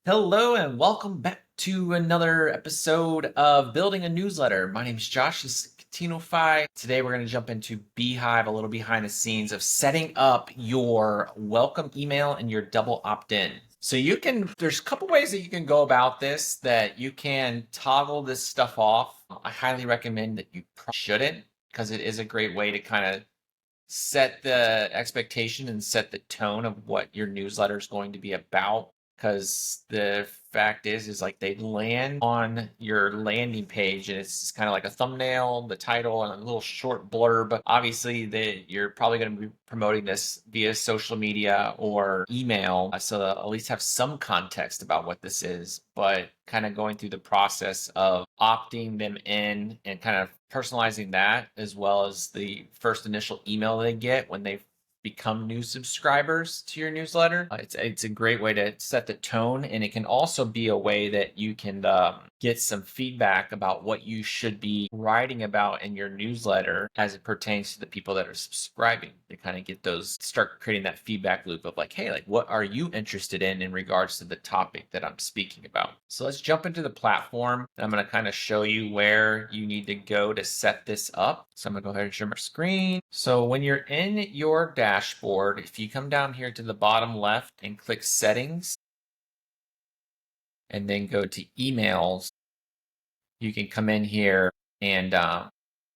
Hello and welcome back to another episode of Building a Newsletter. My name is Josh. This is Contineofy. Today we're going to jump into Beehiiv, a little behind the scenes of setting up your welcome email and your double opt-in. So there's a couple ways that you can go about this, that you can toggle this stuff off. I highly recommend that you shouldn't, because it is a great way to kind of set the expectation and set the tone of what your newsletter is going to be about. Because the fact is like they land on your landing page and it's kind of like a thumbnail, the title, and a little short blurb. Obviously, you're probably going to be promoting this via social media or email, so they'll at least have some context about what this is. But kind of going through the process of opting them in and kind of personalizing that, as well as the first initial email they get when they become new subscribers to your newsletter. It's a great way to set the tone, and it can also be a way that you can get some feedback about what you should be writing about in your newsletter as it pertains to the people that are subscribing. To kind of start creating that feedback loop of like, hey, like what are you interested in regards to the topic that I'm speaking about? So let's jump into the platform. I'm going to kind of show you where you need to go to set this up. So I'm going to go ahead and share my screen. So when you're in your dashboard, if you come down here to the bottom left and click settings and then go to emails, you can come in here and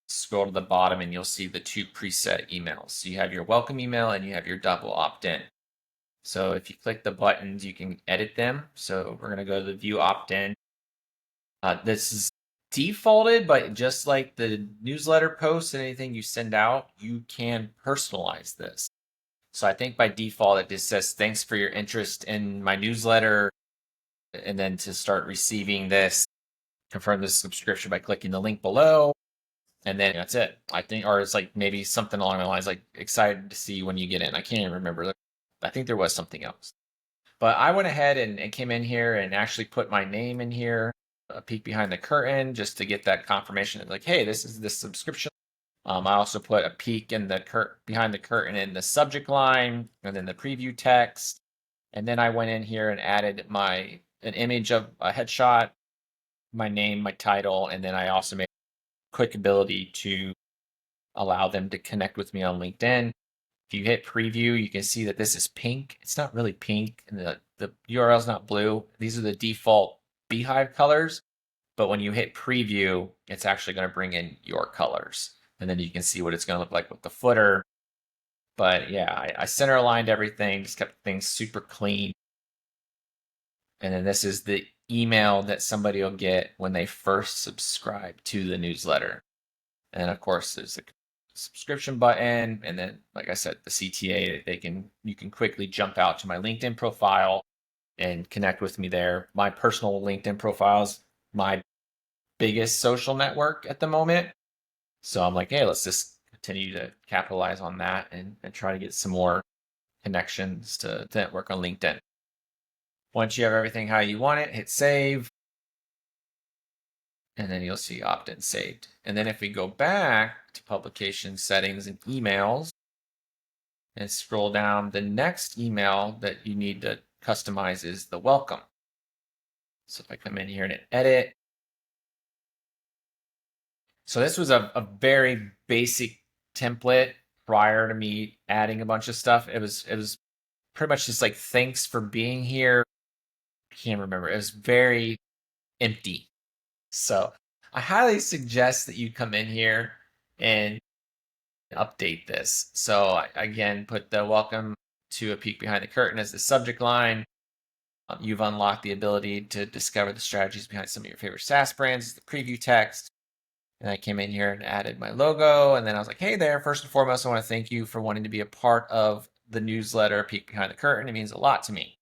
scroll to the bottom and you'll see the two preset emails. So you have your welcome email and you have your double opt-in. So if you click the buttons, you can edit them. So we're going to go to the view opt-in. This is defaulted, but just like the newsletter posts and anything you send out, you can personalize this. So I think by default, it just says, thanks for your interest in my newsletter. And then to start receiving this, confirm this subscription by clicking the link below. And then that's it. I think, or it's like maybe something along the lines like excited to see you when you get in. I can't even remember. I think there was something else. But I went ahead and came in here and actually put my name in here, a peek behind the curtain, just to get that confirmation that like, hey, this is the subscription. I also put a peek in the behind the curtain in the subject line and then the preview text. And then I went in here and added an image of a headshot, my name, my title, and then I also made a quick ability to allow them to connect with me on LinkedIn. If you hit preview, you can see that this is pink. It's not really pink, and the URL is not blue. These are the default Beehiiv colors, but when you hit preview, it's actually going to bring in your colors. And then you can see what it's going to look like with the footer. But yeah, I center aligned everything, just kept things super clean. And then this is the email that somebody will get when they first subscribe to the newsletter. And of course, there's a subscription button. And then, like I said, the CTA that you can quickly jump out to my LinkedIn profile and connect with me there. My personal LinkedIn profile is my biggest social network at the moment. So I'm like, hey, let's just continue to capitalize on that and try to get some more connections to network on LinkedIn. Once you have everything how you want it, hit save. And then you'll see opt-in saved. And then if we go back to publication settings and emails and scroll down, the next email that you need to customize is the welcome. So if I come in here and edit. So this was a very basic template prior to me adding a bunch of stuff. It was pretty much just like, thanks for being here. I can't remember. It was very empty. So I highly suggest that you come in here and update this. So I, again, put the welcome to a peek behind the curtain as the subject line. You've unlocked the ability to discover the strategies behind some of your favorite SaaS brands, the preview text. And I came in here and added my logo. And then I was like, hey there, first and foremost, I want to thank you for wanting to be a part of the newsletter, Peek Behind the Curtain. It means a lot to me.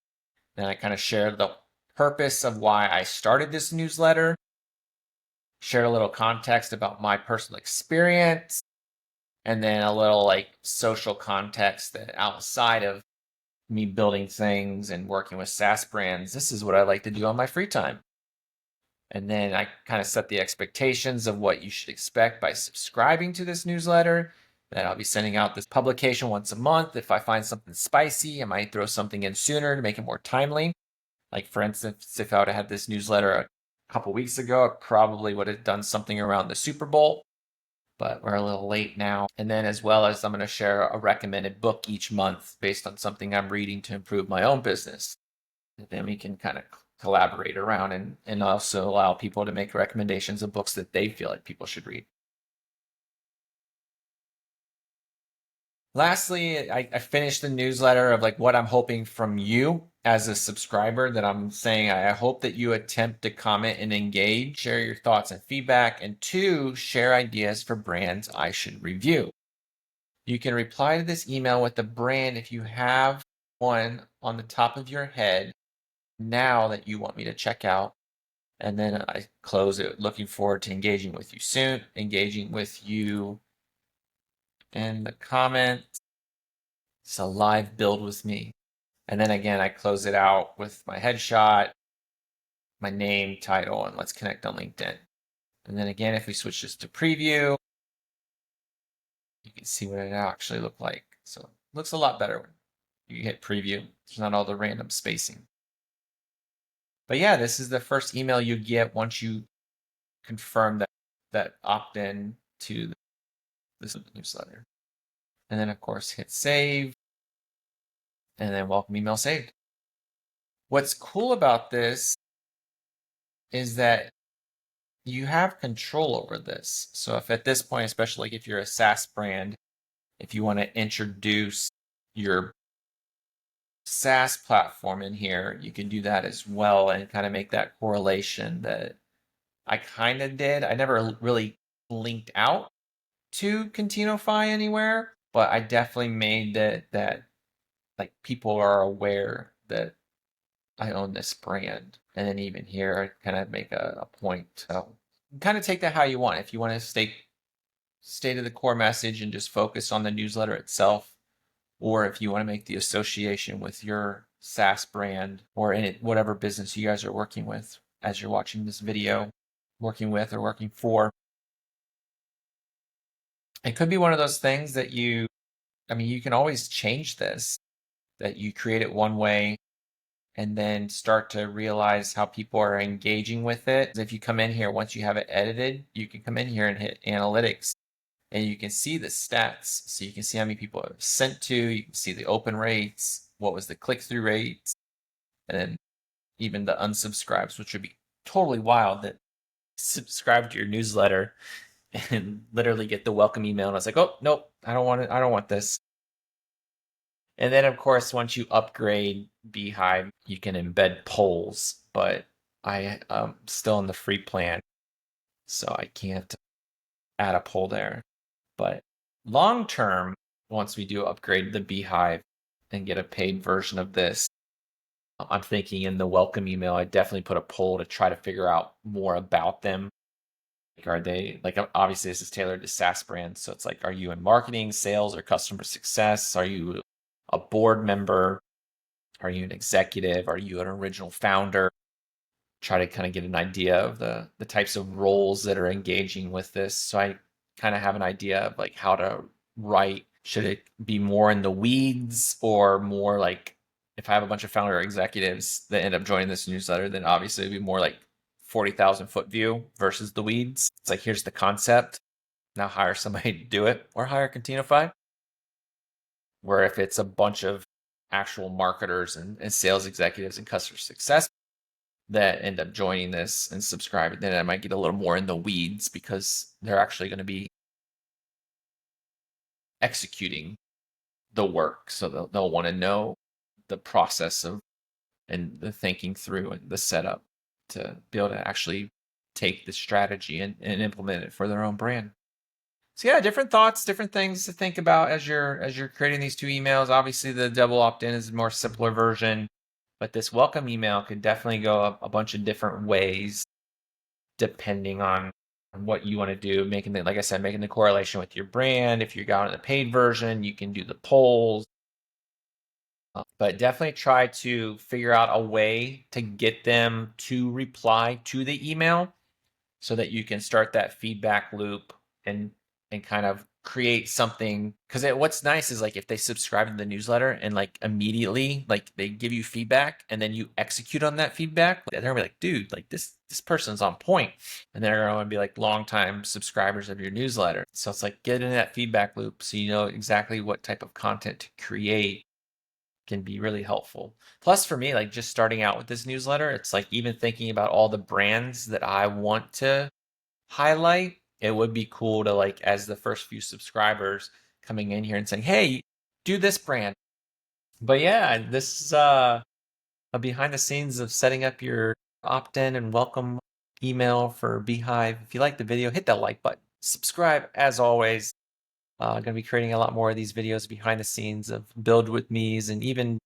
Then I kind of shared the purpose of why I started this newsletter, shared a little context about my personal experience, and then a little like social context that outside of me building things and working with SaaS brands, this is what I like to do on my free time. And then I kind of set the expectations of what you should expect by subscribing to this newsletter, that I'll be sending out this publication once a month. If I find something spicy, I might throw something in sooner to make it more timely. Like for instance, if I would have had this newsletter a couple weeks ago, I probably would have done something around the Super Bowl, but we're a little late now. And then as well as I'm going to share a recommended book each month based on something I'm reading to improve my own business. And then we can kind of collaborate around and also allow people to make recommendations of books that they feel like people should read. Lastly, I finished the newsletter of like what I'm hoping from you as a subscriber, that I'm saying I hope that you attempt to comment and engage, share your thoughts and feedback, and 2, share ideas for brands I should review. You can reply to this email with the brand if you have one on the top of your head now that you want me to check out. And then I close it, looking forward to engaging with you soon, engaging with you in the comments. It's a live build with me. And then again, I close it out with my headshot, my name, title, and let's connect on LinkedIn. And then again, if we switch this to preview, you can see what it actually looked like. So it looks a lot better when you hit preview. There's not all the random spacing. But yeah, this is the first email you get once you confirm that opt-in to this newsletter. And then of course hit save, and then welcome email saved. What's cool about this is that you have control over this. So if at this point, especially like if you're a SaaS brand, if you want to introduce your SaaS platform in here, you can do that as well and kind of make that correlation that I kind of did. I never really linked out to Contineofy anywhere, but I definitely made that like people are aware that I own this brand. And then even here, I kind of make a point. So kind of take that how you want. If you want to stay to the core message and just focus on the newsletter itself, or if you want to make the association with your SaaS brand or in whatever business you guys are working with as you're watching this video, working with or working for. It could be one of those things that you can always change this, that you create it one way and then start to realize how people are engaging with it. If you come in here, once you have it edited, you can come in here and hit analytics and you can see the stats. So you can see how many people have sent to, you can see the open rates, what was the click-through rates, and then even the unsubscribes, which would be totally wild that subscribe to your newsletter and literally get the welcome email. And I was like, oh, nope, I don't want it. I don't want this. And then, of course, once you upgrade Beehiiv, you can embed polls, but I am still in the free plan, so I can't add a poll there. But long term, once we do upgrade the Beehiiv and get a paid version of this, I'm thinking in the welcome email, I definitely put a poll to try to figure out more about them. Like, are they, like, obviously this is tailored to SaaS brands. So it's like, are you in marketing, sales, or customer success? Are you a board member? Are you an executive? Are you an original founder? Try to kind of get an idea of the types of roles that are engaging with this. So I kind of have an idea of like how to write. Should it be more in the weeds or more like, if I have a bunch of founder executives that end up joining this newsletter, then obviously it'd be more like 40,000 foot view versus the weeds. It's like, here's the concept. Now hire somebody to do it, or hire Contineofy. Where if it's a bunch of actual marketers and sales executives and customer success that end up joining this and subscribing, then I might get a little more in the weeds because they're actually going to be executing the work. So they'll want to know the process of and the thinking through and the setup to be able to actually take the strategy and implement it for their own brand. So yeah, different thoughts, different things to think about as you're creating these 2 emails. Obviously, the double opt-in is a more simpler version, but this welcome email could definitely go a bunch of different ways depending on what you want to do. Making the, like I said, making the correlation with your brand. If you got in the paid version, you can do the polls. But definitely try to figure out a way to get them to reply to the email so that you can start that feedback loop and kind of create something, because what's nice is like if they subscribe to the newsletter and like immediately like they give you feedback and then you execute on that feedback, they're gonna be like, dude, like this person's on point, and they're gonna be like longtime subscribers of your newsletter. So it's like get in that feedback loop so you know exactly what type of content to create can be really helpful. Plus for me, like just starting out with this newsletter, it's like even thinking about all the brands that I want to highlight, it would be cool to like as the first few subscribers coming in here and saying, hey, do this brand. But yeah, this is a behind the scenes of setting up your opt-in and welcome email for Beehiiv. If you like the video, hit that like button, subscribe. As always, going to be creating a lot more of these videos behind the scenes of build with me's and even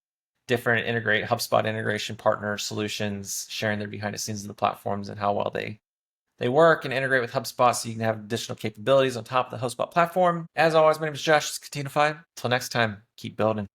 different HubSpot integration partner solutions, sharing their behind the scenes of the platforms and how well they work and integrate with HubSpot so you can have additional capabilities on top of the HubSpot platform. As always, my name is Josh. It's Contineofy. Until next time, keep building.